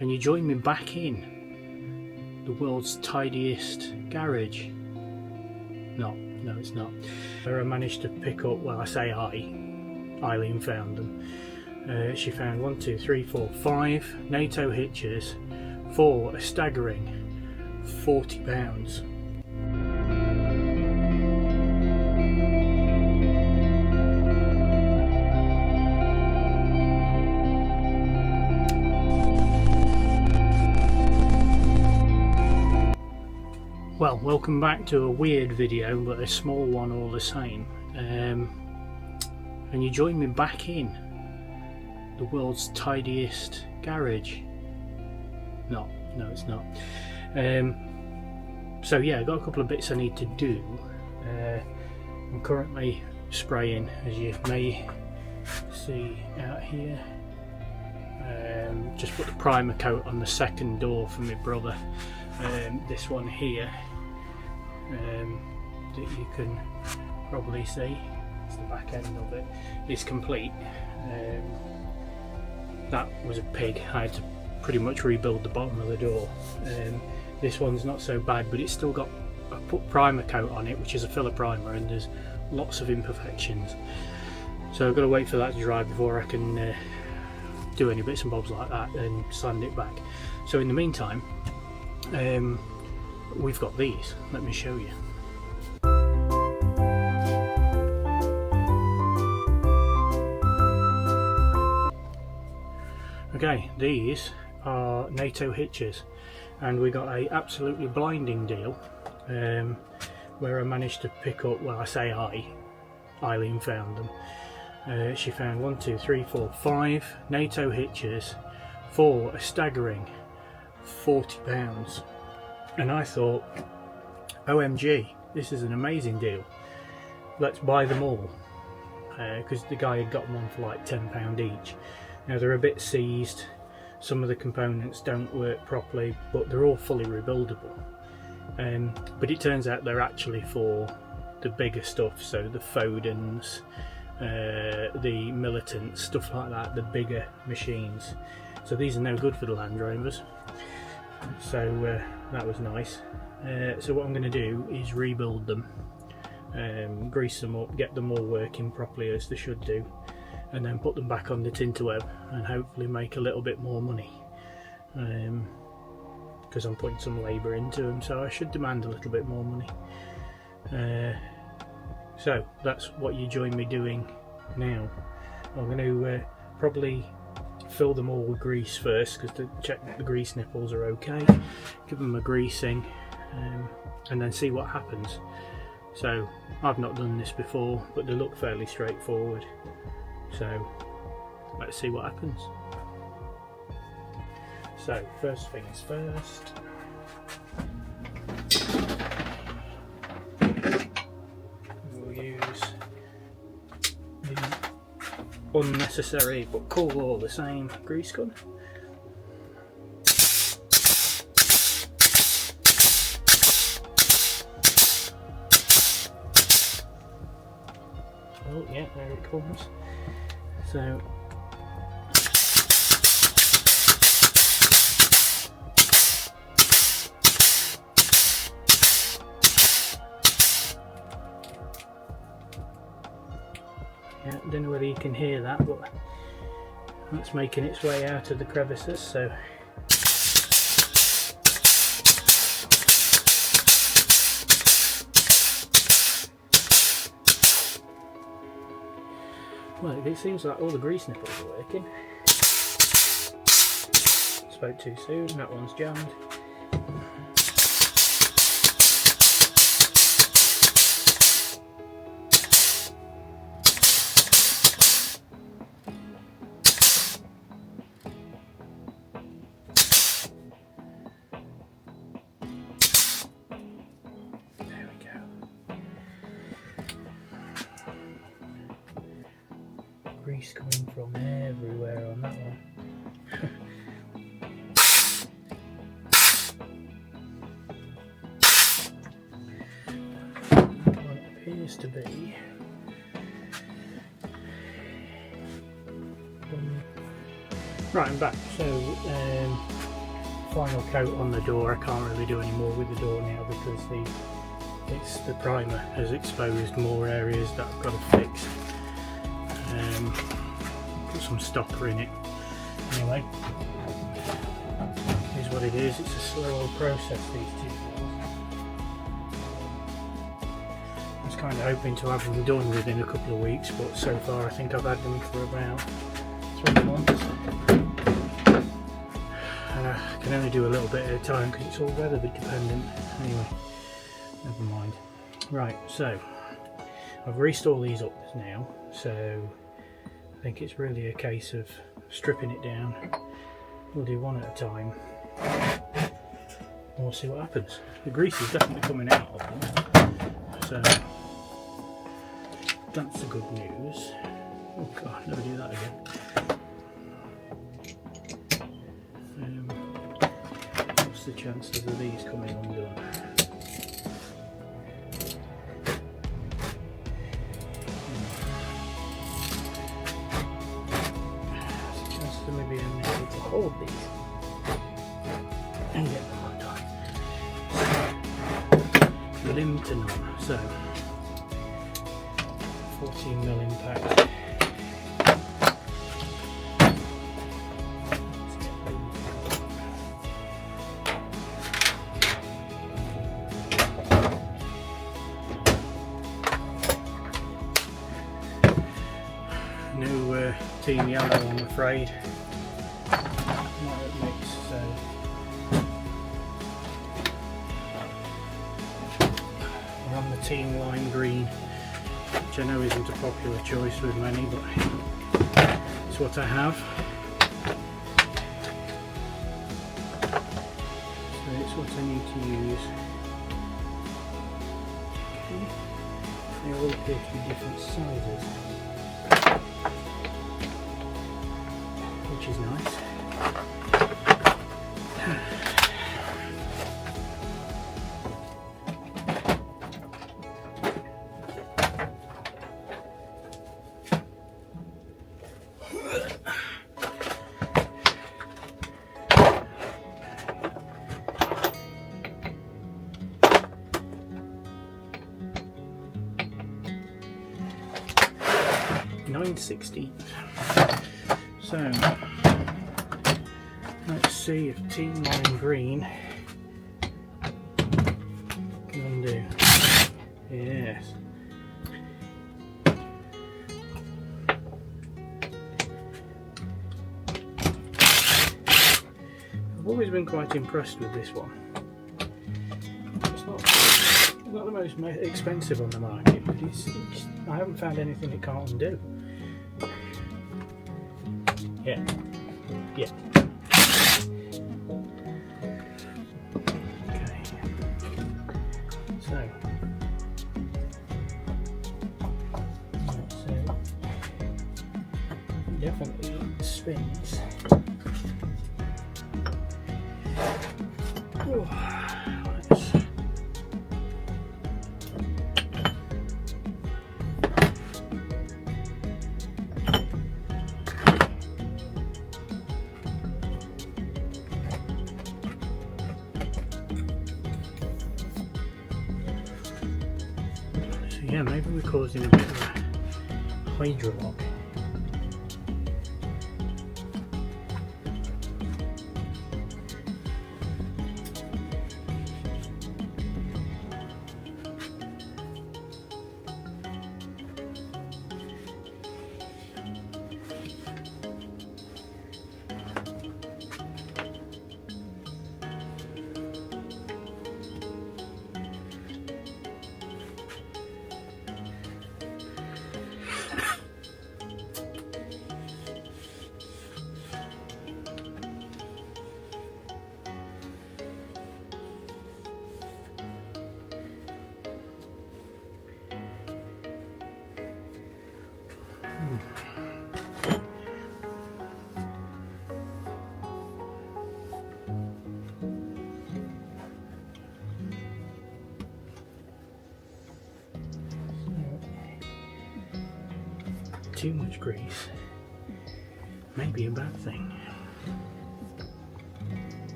and you join me back in the world's tidiest garage. No, it's not. Where I managed to pick up, well, I say Eileen found them. She found 1, 2, 3, 4, 5 Nato Hitches for a staggering £40. Well, welcome back to a weird video, but a small one all the same. And you join me back in the world's tidiest garage. No, it's not. So yeah, I've got a couple of bits I need to do. I'm currently spraying, as you may see out here. Just put the primer coat on the second door for my brother. This one here, that you can probably see, it's the back end of it, is complete. That was a pig. I had to pretty much rebuild the bottom of the door. This one's not so bad, but it's still got, I put primer coat on it, which is a filler primer, and there's lots of imperfections, so I've got to wait for that to dry before I can do any bits and bobs like that and sand it back. So in the meantime, we've got these. Let me show you. Okay, these are Nato Hitches, and we got a absolutely blinding deal where I managed to pick up, well, I say Eileen found them. She found 1, 2, 3, 4, 5 Nato Hitches for a staggering £40. And I thought, OMG, this is an amazing deal, let's buy them all, because the guy had got them on for like £10 each. Now they're a bit seized, some of the components don't work properly, but they're all fully rebuildable. But it turns out they're actually for the bigger stuff, so the Fodens, the Militants, stuff like that, the bigger machines. So these are no good for the Land Rovers. So that was nice. So what I'm going to do is rebuild them, grease them up, get them all working properly as they should do, and then put them back on the Tinterweb and hopefully make a little bit more money, because I'm putting some labour into them, so I should demand a little bit more money. So that's what you join me doing now. I'm going to probably fill them all with grease first, because to check that the grease nipples are okay, give them a greasing, and then see what happens. So I've not done this before, but they look fairly straightforward, so let's see what happens. So first things first, we'll use the unnecessary but cool all the same grease gun. Oh yeah, there it comes. So yeah, don't know whether you can hear that, but that's making its way out of the crevices, so well, it seems like all the grease nipples are working. Spoke too soon, that one's jammed. Grease coming from everywhere on that one. Well, it appears to be right, I'm back. So final coat on the door. I can't really do any more with the door now because the primer has exposed more areas that I've got to fix. Put some stopper in it. Anyway, here's what it is. It's a slow old process, these two wheels. I was kind of hoping to have them done within a couple of weeks, but so far I think I've had them for about 3 months. And I can only do a little bit at a time because it's all weather dependent. Anyway, never mind. Right, so I've greased all these up now, so I think it's really a case of stripping it down. We'll do one at a time and we'll see what happens. The grease is definitely coming out of them, so that's the good news. Oh god, never do that again. What's the chances of these coming undone? Maybe I'm able to hold these and get them undone. Limb to none. So 14mm impact. No team yellow, I'm afraid. Not at mix, so we're on the team lime green, which I know isn't a popular choice with many, but it's what I have. So it's what I need to use. They all appear to be different sizes, which is nice. .9/16. So let's see if Team Lime Green can undo. Yes. I've always been quite impressed with this one. It's not the most expensive on the market, but I haven't found anything it can't undo. Yeah. Yeah. Okay. So definitely spins. Oh, let's yeah, maybe we're causing a bit of a hydrolock. Too much grease may be a bad thing.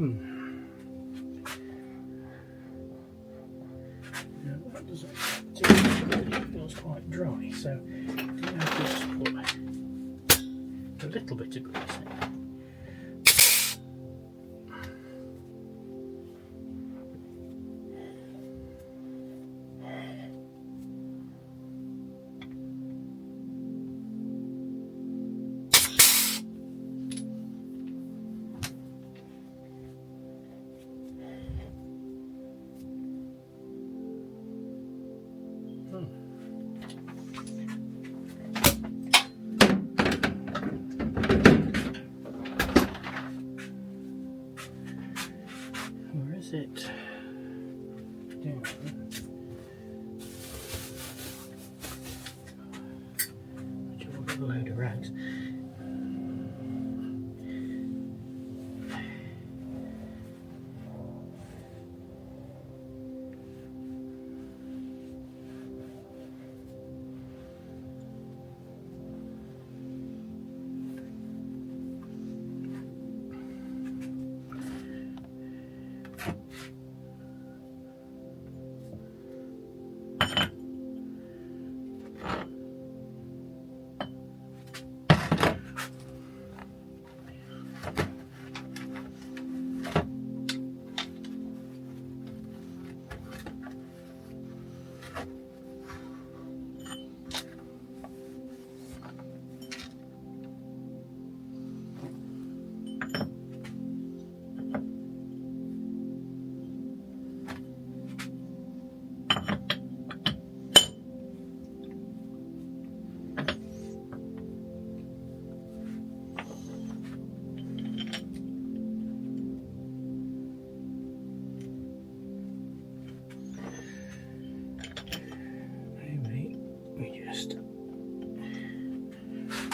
No, that doesn't too much good. It feels quite dry, so I'm going to have to just put a little bit of grease in. Where is it? Down. I've got a load of rags.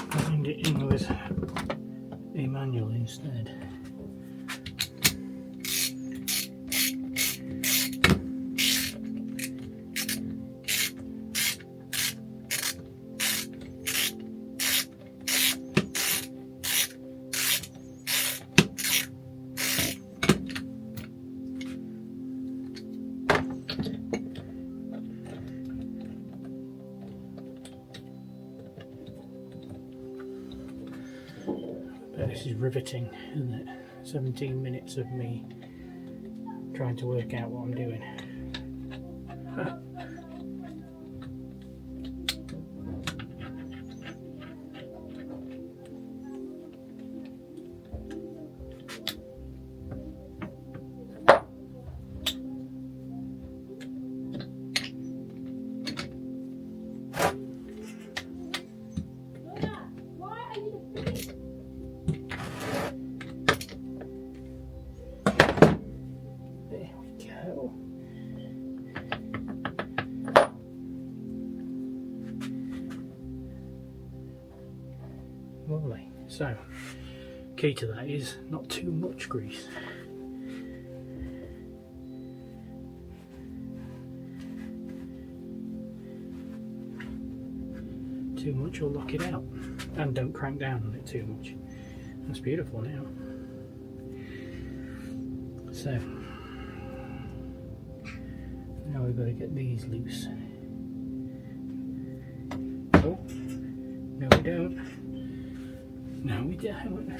Bind it in with a manual instead. This is riveting, isn't it? 17 minutes of me trying to work out what I'm doing. Lovely. So, key to that is not too much grease. Too much will lock it out, and don't crank down on it too much. That's beautiful now. So, now we've got to get these loose. Oh, no we don't. No, we don't.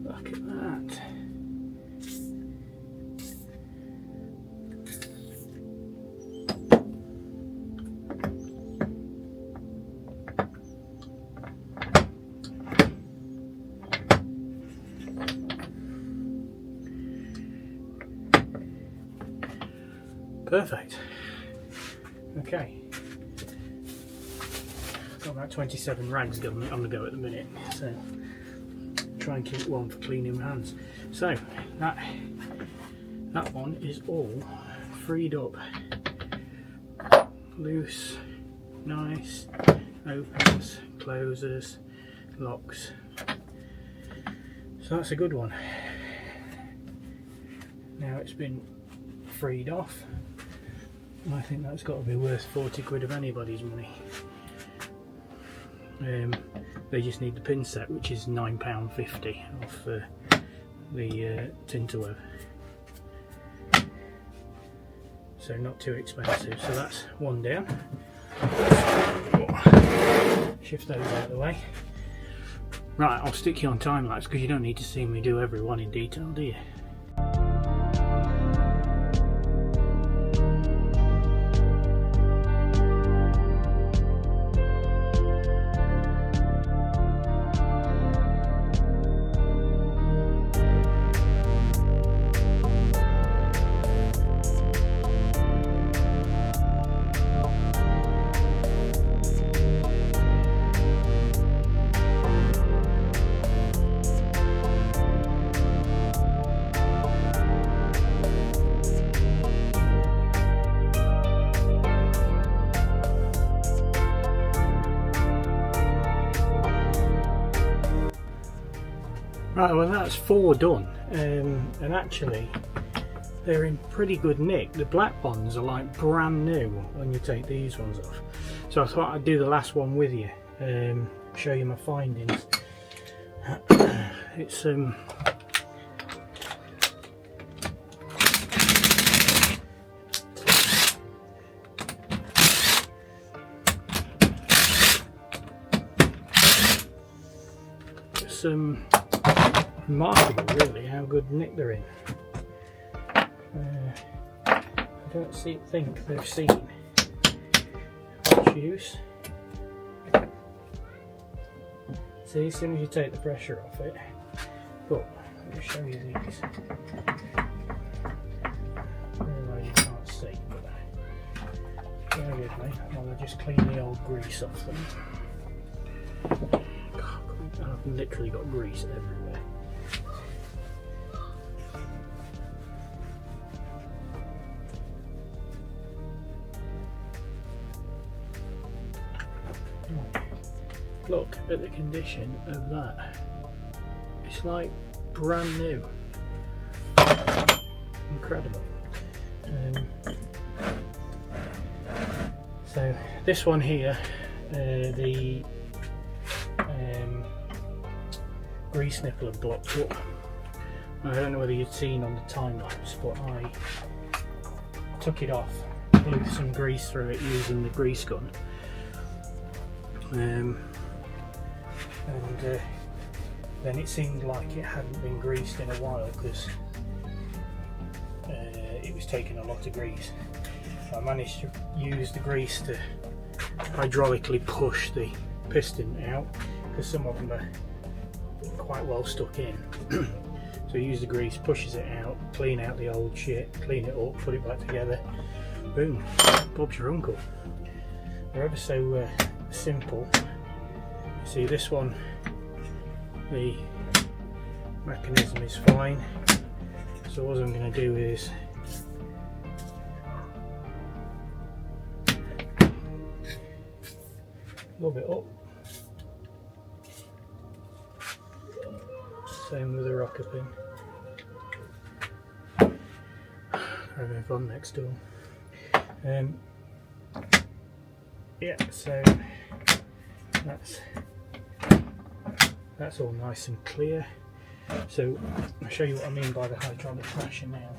Look at that. Perfect. Okay. Got about 27 rags on the go at the minute, so try and keep one for cleaning my hands. So that That one is all freed up. Loose, nice, opens, closes, locks. So that's a good one. Now it's been freed off. I think that's got to be worth 40 quid of anybody's money. They just need the pin set, which is £9.50 off the Tinterweb. So not too expensive. So that's one down. Shift those out of the way. Right, I'll stick you on time lapse because you don't need to see me do every one in detail, do you? Right, well that's 4 done, and actually they're in pretty good nick. The black ones are like brand new when you take these ones off. So I thought I'd do the last one with you, show you my findings. It's remarkable really how good nick they're in. I don't think they've seen much use. See, as soon as you take the pressure off it, but let me show you these. I realise you can't see, but bear with me while I just clean the old grease off them. I've literally got grease everywhere. Look at the condition of that. It's like brand new. Incredible. So this one here, the grease nipple had blocked up. I don't know whether you'd seen on the time lapse, but I took it off, blew some grease through it using the grease gun, and then it seemed like it hadn't been greased in a while because it was taking a lot of grease. I managed to use the grease to hydraulically push the piston out because some of them are quite well stuck in. So you use the grease, pushes it out, clean out the old shit, clean it up, put it back together, boom, Bob's your uncle. They're ever so simple. See, this one, the mechanism is fine, so what I'm going to do is lob it up. Same with the rocker pin. Having fun next door. Yeah, so that's all nice and clear. So I'll show you what I mean by the hydraulic pressure now.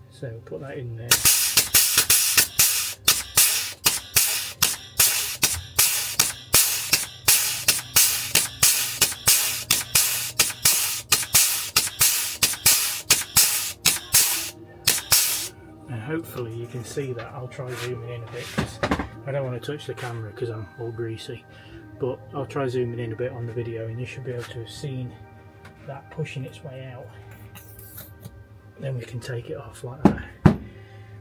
So put that in there. Hopefully you can see that. I'll try zooming in a bit because I don't want to touch the camera because I'm all greasy, but I'll try zooming in a bit on the video and you should be able to have seen that pushing its way out. Then we can take it off like that,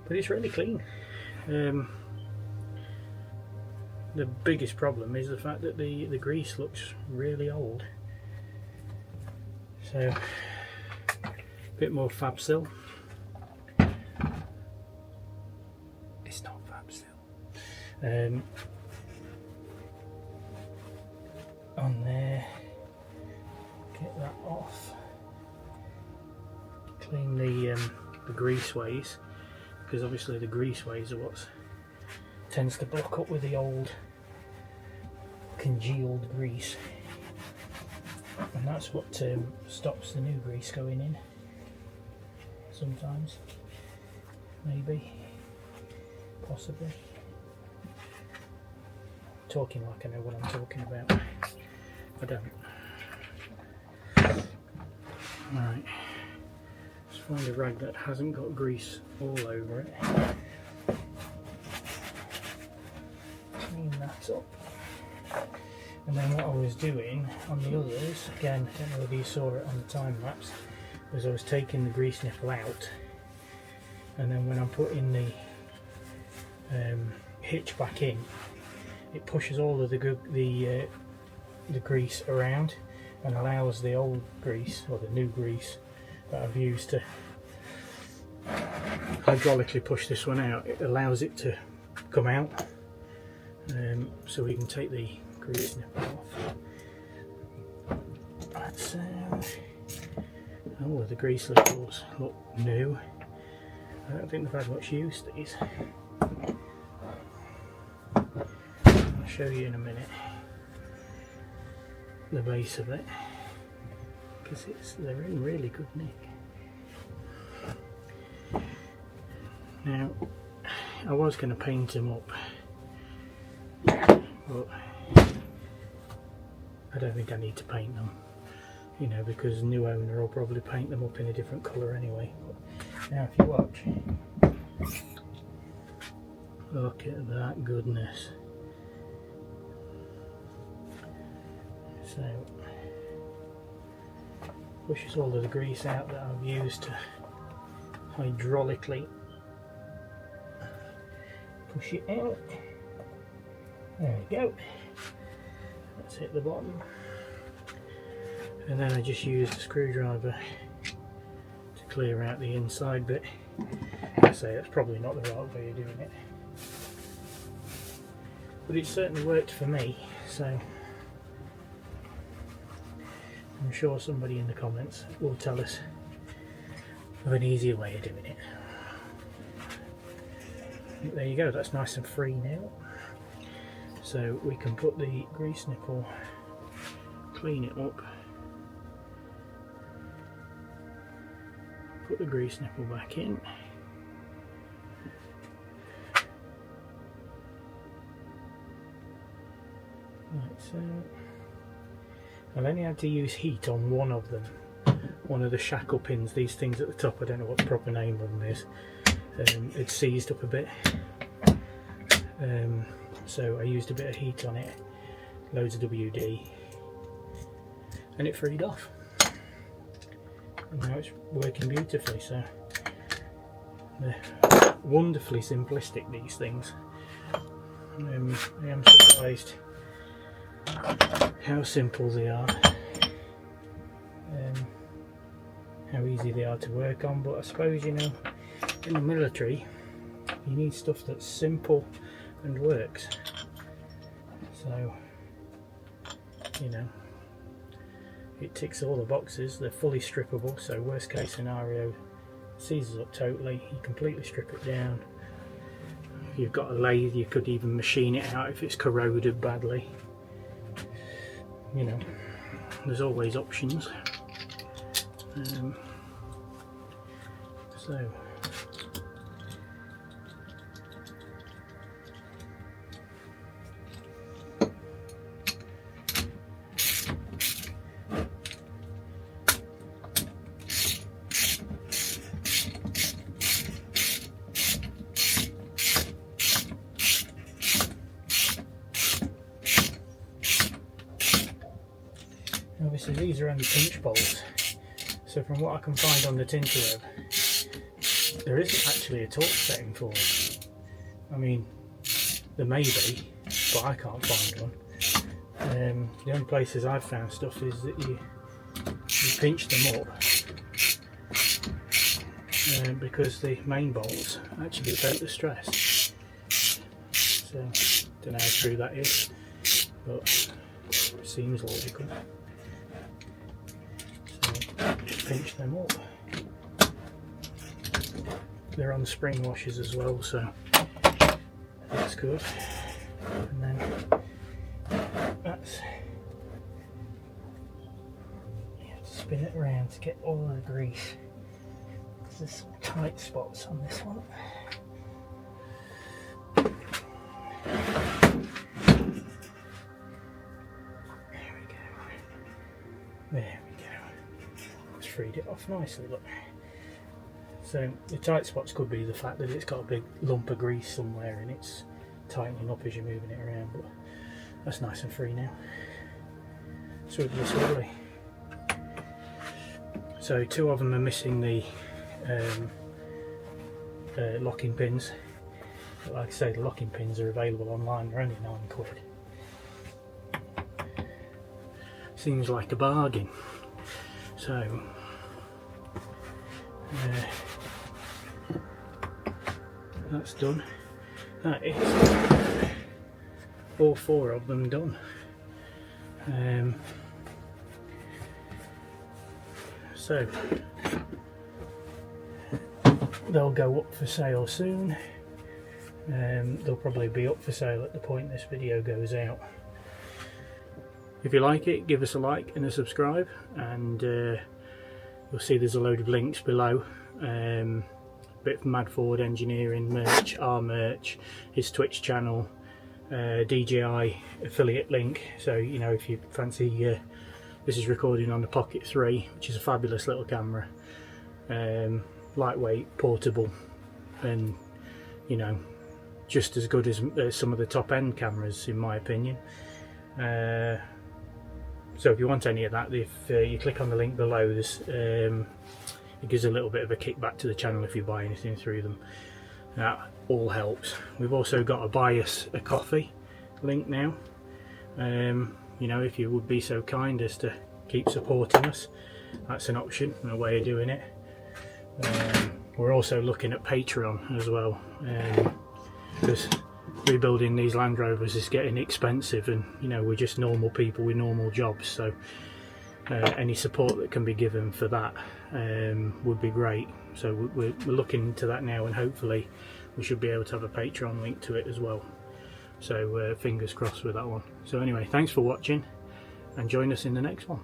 but it's really clean. The biggest problem is the fact that the grease looks really old. So bit more Fabsil. It's not Fabsil. On there, get that off. Clean the greaseways, because obviously the greaseways are what tends to block up with the old congealed grease, and that's what stops the new grease going in sometimes, maybe, possibly. Talking like I know what I'm talking about. I don't. Alright, let's find a rag that hasn't got grease all over it. Clean that up. And then what I was doing on the others, again, I don't know whether you saw it on the time lapse, was I was taking the grease nipple out, and then when I'm putting the hitch back in, it pushes all of the grease around and allows the old grease, or the new grease that I've used to hydraulically push this one out, it allows it to come out, so we can take the grease nipple off. That's oh, the grease lipples look new. I don't think they've had much use, these. I'll show you in a minute the base of it, because they're in really good nick. Now, I was going to paint them up, but I don't think I need to paint them, you know, because the new owner will probably paint them up in a different colour anyway. But now if you watch, look at that goodness. So, pushes all of the grease out that I've used to hydraulically push it out. There we go. Let's hit the bottom. And then I just use the screwdriver to clear out the inside bit. I say that's probably not the right way of doing it, but it certainly worked for me, so I'm sure somebody in the comments will tell us of an easier way of doing it. There you go, that's nice and free now. So we can put the grease nipple, clean it up, put the grease nipple back in. Like so. I've only had to use heat on one of them, one of the shackle pins, these things at the top, I don't know what the proper name of them is. It's seized up a bit, so I used a bit of heat on it, loads of WD, and it freed off, and now it's working beautifully. So they're wonderfully simplistic, these things. I am surprised how simple they are, how easy they are to work on, but I suppose, you know, in the military you need stuff that's simple and works. So, you know, it ticks all the boxes. They're fully strippable, so worst case scenario, seizes up totally, you completely strip it down. If you've got a lathe, you could even machine it out if it's corroded badly. You know, there's always options. So obviously these are only pinch bolts, so from what I can find on the tinter web, there isn't actually a torque setting for them. I mean, there may be, but I can't find one. The only places I've found stuff is that you pinch them up because the main bolts actually felt the stress. So don't know how true that is, but it seems logical. So just pinch them up. They're on spring washers as well, so that's good. And then that's, you have to spin it around to get all the grease. There's some tight spots on this one. There we go. There we go. It's freed it off nicely, look. So the tight spots could be the fact that it's got a big lump of grease somewhere and it's tightening up as you're moving it around, but that's nice and free now. Swivelly swivelly. So two of them are missing the locking pins, but like I say, the locking pins are available online. They're only £9. Seems like a bargain. So that's done. That is all four of them done. So they'll go up for sale soon. They'll probably be up for sale at the point this video goes out. If you like it, give us a like and a subscribe, and you'll see there's a load of links below. Bit from Mad Forward Engineering merch, our merch, his Twitch channel, DJI affiliate link. So you know, if you fancy, this is recording on the Pocket 3, which is a fabulous little camera, lightweight, portable, and you know, just as good as some of the top end cameras in my opinion. So if you want any of that, if you click on the link below, there's it gives a little bit of a kickback to the channel if you buy anything through them. That all helps. We've also got a buy us a coffee link now. You know, if you would be so kind as to keep supporting us, that's an option and a way of doing it. We're also looking at Patreon as well, because rebuilding these Land Rovers is getting expensive, and you know, we're just normal people with normal jobs, so any support that can be given for that would be great. So we're looking into that now, and hopefully we should be able to have a Patreon link to it as well. So fingers crossed with that one. So anyway, thanks for watching, and join us in the next one.